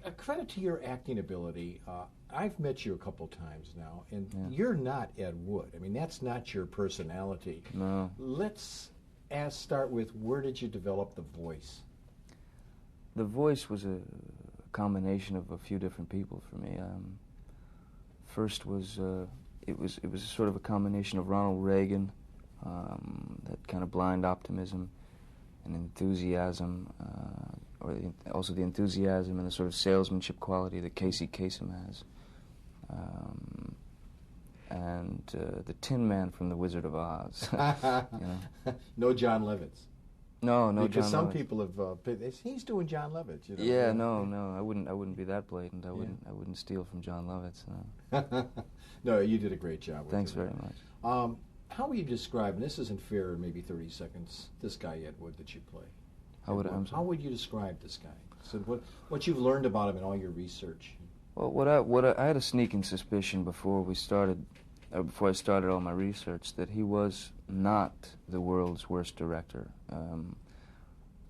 a credit to your acting ability. I've met you a couple times now, and Yeah. you're not Ed Wood. I mean, that's not your personality. No. Let's start with, where did you develop the voice? The voice was a combination of a few different people for me. First was it was sort of a combination of Ronald Reagan, that kind of blind optimism and enthusiasm, also the enthusiasm and the sort of salesmanship quality that Casey Kasem has, and the Tin Man from The Wizard of Oz. You know? No John Lovitz. No, because John some Lovitz. people have. He's doing John Lovitz. You know? Yeah, no, I wouldn't be that blatant. I wouldn't steal from John Lovitz. No. No, you did a great job with Thanks it. very much. How would you describe, and this isn't fair in maybe 30 seconds, this guy Ed Wood that you play? How would you describe this guy? So what you've learned about him in all your research? Well, I had a sneaking suspicion before I started all my research that he was not the world's worst director.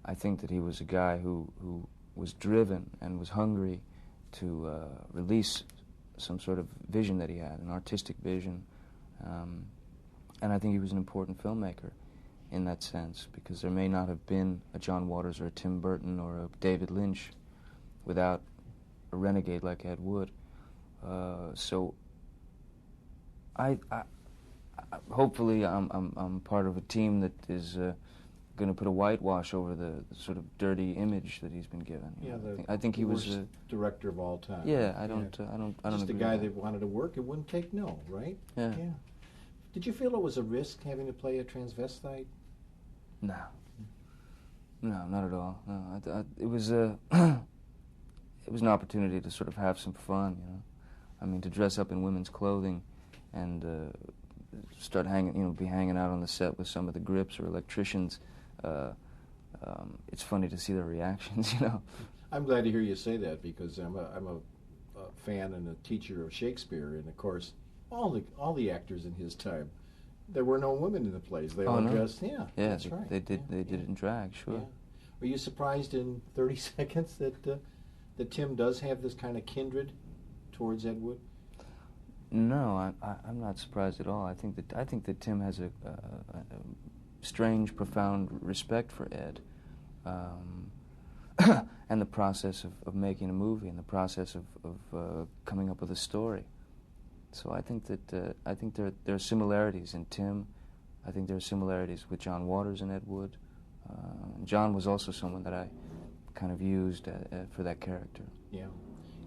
I think that he was a guy who was driven and was hungry to release some sort of vision that he had, an artistic vision. And I think he was an important filmmaker in that sense, because there may not have been a John Waters or a Tim Burton or a David Lynch without a renegade like Ed Wood. So I hopefully I'm part of a team that is going to put a whitewash over the sort of dirty image that he's been given. Yeah, I think he was a director of all time. Yeah, I don't Just a agree guy with that wanted to work and wouldn't take no, right? Yeah. Did you feel it was a risk having to play a transvestite? No, not at all. No, it was it was an opportunity to sort of have some fun, you know. I mean, to dress up in women's clothing and start be hanging out on the set with some of the grips or electricians. It's funny to see their reactions, you know. I'm glad to hear you say that, because I'm a fan and a teacher of Shakespeare, and of course, all the actors in his time, there were no women in the plays. They all dressed, that's right. They did it in drag, sure. Yeah. Were you surprised in 30 seconds that Tim does have this kind of kindred towards Ed Wood? No, I'm not surprised at all. I think that Tim has a strange, profound respect for Ed, and the process of making a movie, and the process of coming up with a story. So I think that there are similarities in Tim. I think there are similarities with John Waters and Ed Wood. John was also someone that I kind of used for that character. Yeah,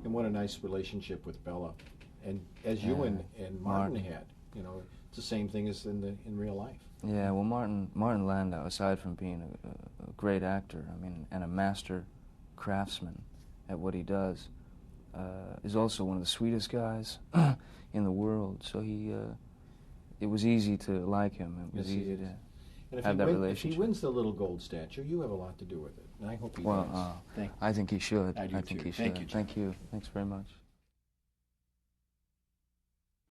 and what a nice relationship with Bella, and as you and Martin had. You know, it's the same thing as in real life. Yeah, well, Martin Landau, aside from being a great actor, I mean, and a master craftsman at what he does, is also one of the sweetest guys in the world. So it was easy to like him. It was easy to have that relationship. If he wins the little gold statue, you have a lot to do with it, and I hope he does. I think he should. I do think too. he should. Thank you, John. Thank you. Thanks very much.